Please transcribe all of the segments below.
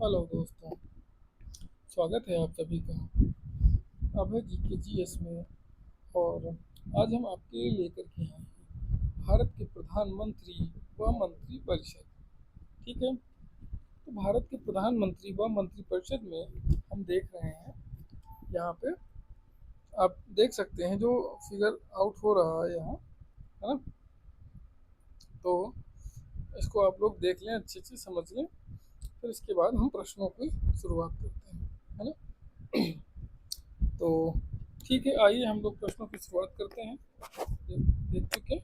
Hello दोस्तों, स्वागत है आप सभी का अभय जी के जीएस में। और आज हम आपके लिए लेकर के आए हैं भारत के प्रधानमंत्री व मंत्री परिषद। ठीक है, तो भारत के प्रधानमंत्री व मंत्री परिषद में हम देख रहे हैं यहाँ पे, आप देख सकते हैं जो फिगर आउट हो रहा है यहाँ, है ना। तो इसको आप लोग देख लें, अच्छे से समझ लें, फिर इसके बाद हम प्रश्नों की शुरुआत करते हैं, है ना। तो ठीक है, आइए हम लोग प्रश्नों की शुरुआत करते हैं। देख चुके हैं।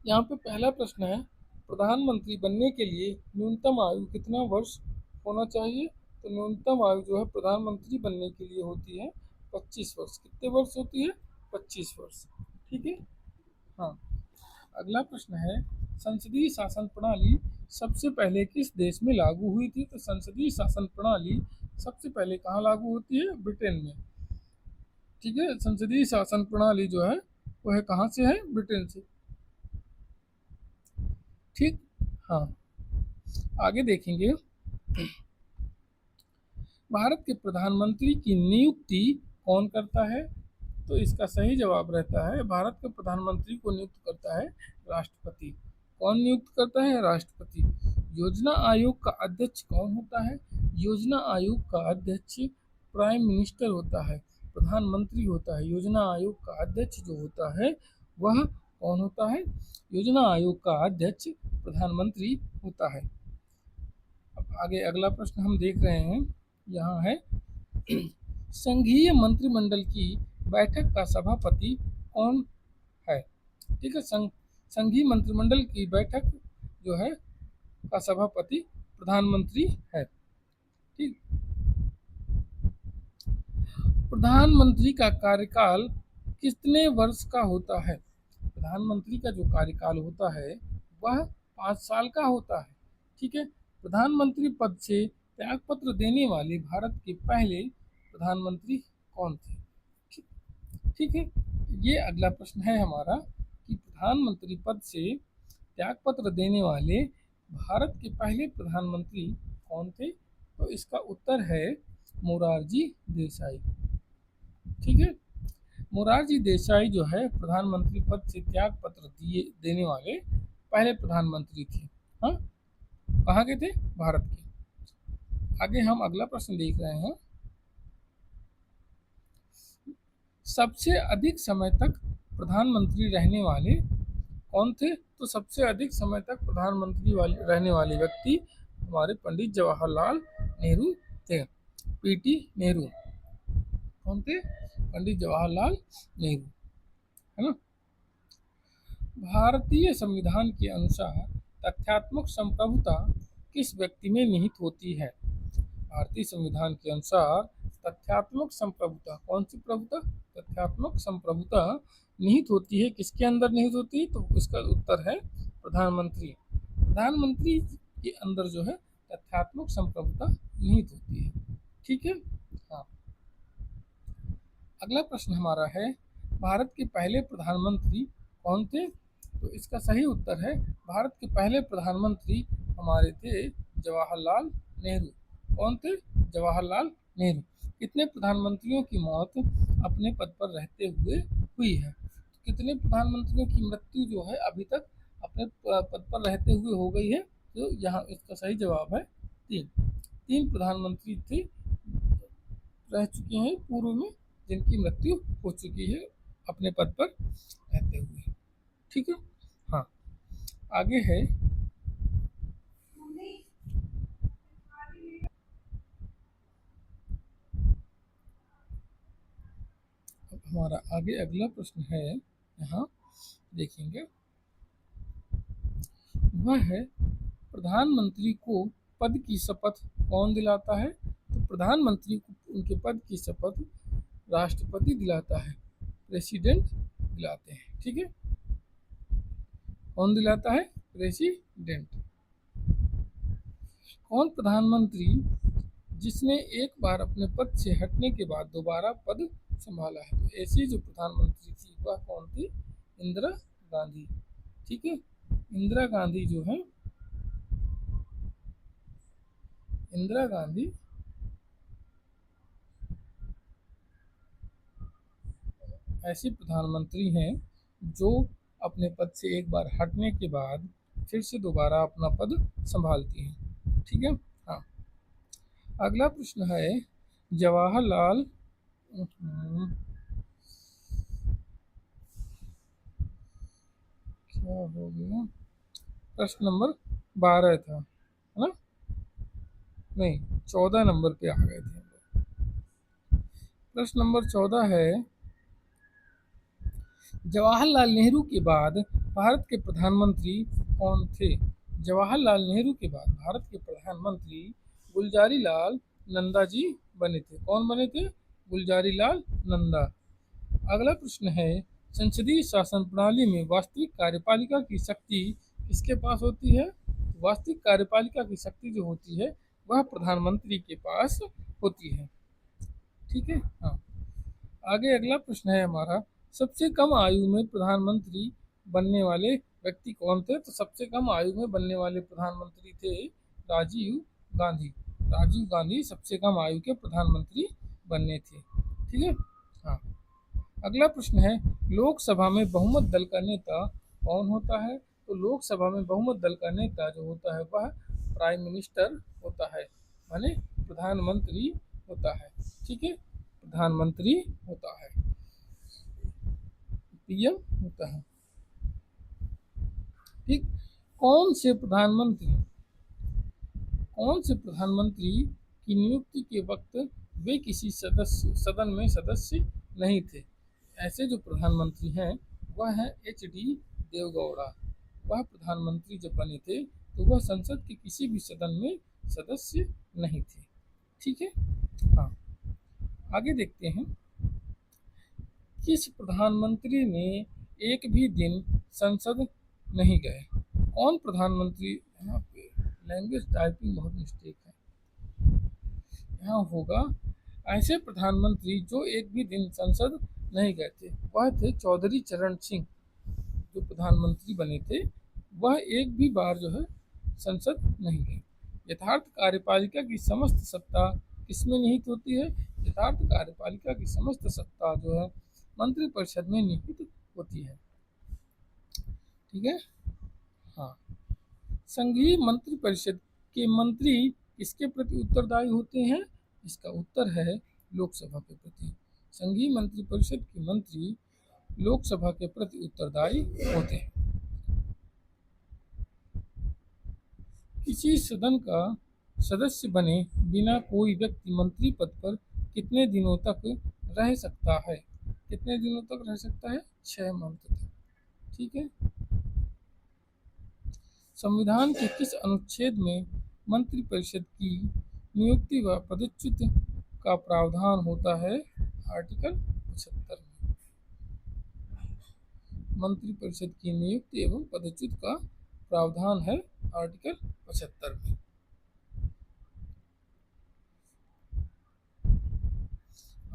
यहाँ पे पहला प्रश्न है, प्रधानमंत्री बनने के लिए न्यूनतम आयु कितना वर्ष होना चाहिए? तो न्यूनतम आयु जो है प्रधानमंत्री बनने के लिए होती है 25 वर्ष। कितने वर्ष होती है? 25 वर्ष। ठीक है। हाँ, अगला प्रश्न है, संसदीय शासन प्रणाली सबसे पहले किस देश में लागू हुई थी? तो संसदीय शासन प्रणाली सबसे पहले कहाँ लागू होती है? ब्रिटेन में। ठीक है, संसदीय शासन प्रणाली जो है वो है कहाँ से है? ब्रिटेन से। ठीक। हाँ, आगे देखेंगे, भारत के प्रधानमंत्री की नियुक्ति कौन करता है? तो इसका सही जवाब रहता है, भारत के प्रधानमंत्री को नियुक्त करता है राष्ट्रपति। कौन नियुक्त करता है? राष्ट्रपति। योजना आयोग का अध्यक्ष कौन होता है? योजना आयोग का अध्यक्ष प्राइम मिनिस्टर होता है, प्रधानमंत्री होता है। योजना आयोग का अध्यक्ष जो होता है वह कौन होता है? योजना आयोग का अध्यक्ष प्रधानमंत्री होता है। अब आगे अगला प्रश्न हम देख रहे हैं, यहाँ है, संघीय मंत्रिमंडल की बैठक का सभापति कौन है? ठीक है, संघीय मंत्रिमंडल की बैठक जो है का सभापति प्रधानमंत्री है। ठीक। प्रधानमंत्री का कार्यकाल कितने वर्ष का होता है? प्रधानमंत्री का जो कार्यकाल होता है वह 5 साल का होता है। ठीक है, प्रधानमंत्री पद से त्यागपत्र देने वाले भारत के पहले प्रधानमंत्री कौन थे? ठीक। ठीक है, ये अगला प्रश्न है हमारा कि प्रधानमंत्री पद से त्यागपत्र देने वाले भारत के पहले प्रधानमंत्री कौन थे? तो इसका उत्तर है मोरारजी देसाई। ठीक है, मोरारजी देसाई जो है प्रधानमंत्री पद से त्याग पत्र दिए देने वाले पहले प्रधानमंत्री थे। हाँ, कहाँ के थे? भारत के। आगे हम अगला प्रश्न देख रहे हैं, सबसे अधिक समय तक प्रधानमंत्री रहने वाले कौन थे? तो सबसे अधिक समय तक प्रधानमंत्री रहने वाले व्यक्ति हमारे पंडित जवाहरलाल नेहरू थे। पीटी नेहरू। कौन थे? पंडित जवाहरलाल नेहरू, है ना। भारतीय संविधान के अनुसार तथ्यात्मक संप्रभुता किस व्यक्ति में निहित होती है? भारतीय संविधान के अनुसार तथ्यात्मक संप्रभुता, कौन सी प्रभुता? तथ्यात्मक संप्रभुता निहित होती है, किसके अंदर निहित होती है? तो इसका उत्तर है प्रधानमंत्री। प्रधानमंत्री के अंदर जो है तथ्यात्मक संप्रभुता निहित होती है। ठीक है। हाँ, अगला प्रश्न हमारा है, भारत के पहले प्रधानमंत्री कौन थे? तो इसका सही उत्तर है, भारत के पहले प्रधानमंत्री हमारे थे जवाहरलाल नेहरू। कौन थे? जवाहरलाल नेहरू। कितने प्रधानमंत्रियों की मौत अपने पद पर रहते हुए हुई है? तो कितने प्रधानमंत्रियों की मृत्यु जो है अभी तक अपने पद पर रहते हुए हो गई है? तो यहाँ इसका सही जवाब है 3। 3 प्रधानमंत्री थे, रह चुके हैं पूर्व में, जिनकी मृत्यु हो चुकी है अपने पद पर रहते हुए। ठीक है। हाँ, आगे है, अब हमारा आगे अगला प्रश्न है, यहाँ देखेंगे, वह है, प्रधानमंत्री को पद की शपथ कौन दिलाता है? तो प्रधानमंत्री को उनके पद की शपथ राष्ट्रपति दिलाता है, प्रेसिडेंट दिलाते हैं। ठीक है, कौन दिलाता है? प्रेसिडेंट। कौन प्रधानमंत्री जिसने एक बार अपने पद से हटने के बाद दोबारा पद संभाला है? तो ऐसी जो प्रधानमंत्री थी वह कौन थी? इंदिरा गांधी। ठीक है, इंदिरा गांधी जो है इंदिरा गांधी ऐसी प्रधानमंत्री हैं जो अपने पद से एक बार हटने के बाद फिर से दोबारा अपना पद संभालती हैं। ठीक है। हाँ। अगला प्रश्न है जवाहरलाल क्या हो गया, प्रश्न नंबर 12 था, है ना? नहीं, 14 नंबर पे आ गए थे हम लोग। प्रश्न नंबर 14 है जवाहरलाल नेहरू के बाद भारत के प्रधानमंत्री कौन थे? जवाहरलाल नेहरू के बाद भारत के प्रधानमंत्री गुलजारी लाल नंदा जी बने थे। कौन बने थे? गुलजारी लाल नंदा। अगला प्रश्न है संसदीय शासन प्रणाली में वास्तविक कार्यपालिका की शक्ति किसके पास होती है? वास्तविक कार्यपालिका की शक्ति जो होती है वह प्रधानमंत्री के पास होती है। ठीक है। हाँ। आगे अगला प्रश्न है हमारा सबसे कम आयु में प्रधानमंत्री बनने वाले व्यक्ति कौन थे? तो सबसे कम आयु में बनने वाले प्रधानमंत्री थे राजीव गांधी। राजीव गांधी सबसे कम आयु के प्रधानमंत्री बनने थे। ठीक है। हाँ। अगला प्रश्न है लोकसभा में बहुमत दल का नेता कौन होता है? तो लोकसभा में बहुमत दल का नेता जो होता है वह प्राइम मिनिस्टर होता है, माने प्रधानमंत्री होता है। ठीक है। प्रधानमंत्री होता है, पीएम होता है। ठीक। कौन से प्रधानमंत्री कौन से प्रधानमंत्री की नियुक्ति के वक्त वे किसी सदन में सदस्य नहीं थे? ऐसे जो प्रधानमंत्री हैं वह है HD देवगौड़ा। वह प्रधानमंत्री जब बने थे तो वह संसद के किसी भी सदन में सदस्य नहीं थे। ठीक है। हाँ। आगे देखते हैं किस प्रधानमंत्री ने एक भी दिन संसद नहीं गए? कौन प्रधानमंत्री, यहाँ पे लैंग्वेज टाइपिंग बहुत मिस्टेक है, यहाँ होगा ऐसे प्रधानमंत्री जो एक भी दिन संसद नहीं गए थे वह थे चौधरी चरण सिंह। जो प्रधानमंत्री बने थे वह एक भी बार जो है संसद नहीं गए। यथार्थ कार्यपालिका की समस्त सत्ता किसमें निहित होती है? यथार्थ कार्यपालिका की समस्त सत्ता जो है मंत्रिपरिषद में निहित होती है। ठीक है। हाँ। संघीय मंत्रिपरिषद के मंत्री किसके प्रति उत्तरदायी होते हैं? इसका उत्तर है लोकसभा के प्रति। संघीय मंत्रिपरिषद के मंत्री लोकसभा के प्रति उत्तरदायी होते हैं। किसी सदन का सदस्य बने बिना कोई व्यक्ति मंत्री पद पर कितने दिनों तक रह सकता है? कितने दिनों तक रह सकता है? 6 मंथ तक। ठीक है। संविधान के किस अनुच्छेद में मंत्रिपरिषद की नियुक्ति व पदच्युत का प्रावधान होता है? आर्टिकल 75 में मंत्रिपरिषद की नियुक्ति एवं पदच्युत का प्रावधान है आर्टिकल 75 में।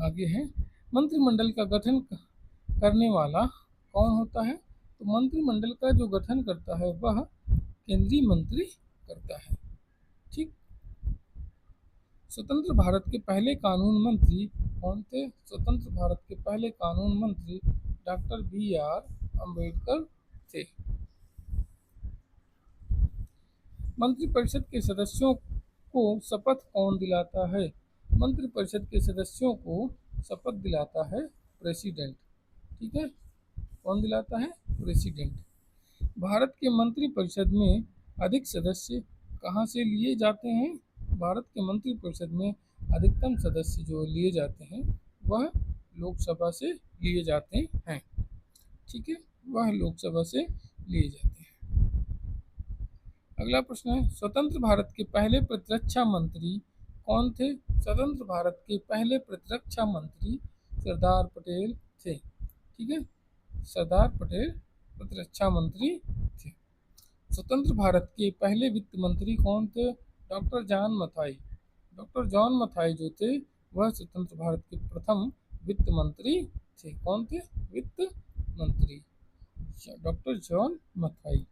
आगे है मंत्रिमंडल का गठन करने वाला कौन होता है? तो मंत्रिमंडल का जो गठन करता है वह केंद्रीय मंत्री करता है। ठीक। स्वतंत्र भारत के पहले कानून मंत्री कौन थे? स्वतंत्र भारत के पहले कानून मंत्री डॉक्टर BR अम्बेडकर थे। मंत्रिपरिषद के सदस्यों को शपथ कौन दिलाता है? मंत्रिपरिषद के सदस्यों को शपथ दिलाता है प्रेसिडेंट। ठीक है। कौन दिलाता है? प्रेसिडेंट। भारत के मंत्रिपरिषद में अधिक सदस्य कहाँ से लिए जाते हैं? भारत के मंत्रिपरिषद में अधिकतम सदस्य जो लिए जाते हैं वह लोकसभा से लिए जाते हैं। ठीक है। वह लोकसभा से लिए जाते हैं। अगला प्रश्न है स्वतंत्र भारत के पहले प्रतिरक्षा मंत्री कौन थे? स्वतंत्र भारत के पहले प्रतिरक्षा मंत्री सरदार पटेल थे। ठीक है। सरदार पटेल प्रतिरक्षा मंत्री थे। स्वतंत्र भारत के पहले वित्त मंत्री कौन थे? Doctor John Mathai. Doctor John Mathai जो थे वह स्वतंत्र भारत के प्रथम वित्त मंत्री थे। कौन थे? वित्त मंत्री डॉक्टर जॉन मथाई।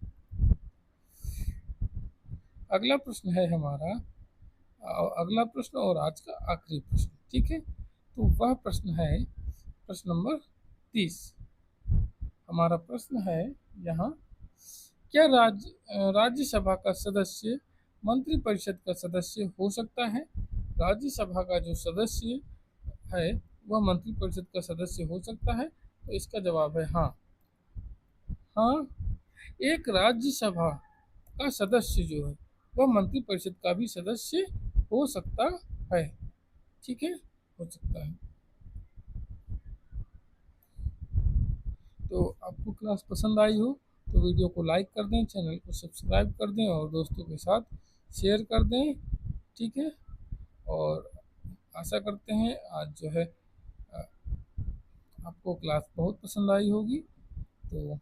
अगला प्रश्न है हमारा अगला प्रश्न और आज का आखिरी प्रश्न, ठीक है। तो वह प्रश्न है प्रश्न नंबर 30। हमारा प्रश्न है यहाँ, क्या राज्यसभा का सदस्य मंत्रिपरिषद का सदस्य हो सकता है? राज्यसभा का जो सदस्य है वह मंत्रिपरिषद का सदस्य हो सकता है? तो इसका जवाब है हाँ। हाँ, एक राज्यसभा का सदस्य जो है वह मंत्रिपरिषद का भी सदस्य हो सकता है, ठीक है, हो सकता है। तो आपको क्लास पसंद आई हो तो वीडियो को लाइक कर दें, चैनल को सब्सक्राइब कर दें और दोस्तों के साथ शेयर कर दें, ठीक है। और आशा करते हैं आज जो है आपको क्लास बहुत पसंद आई होगी। तो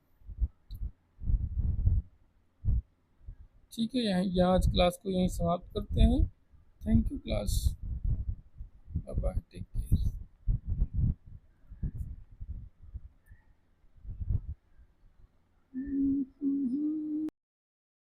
ठीक है, यहाँ आज क्लास को यहीं समाप्त करते हैं। Thank you class, bye bye, take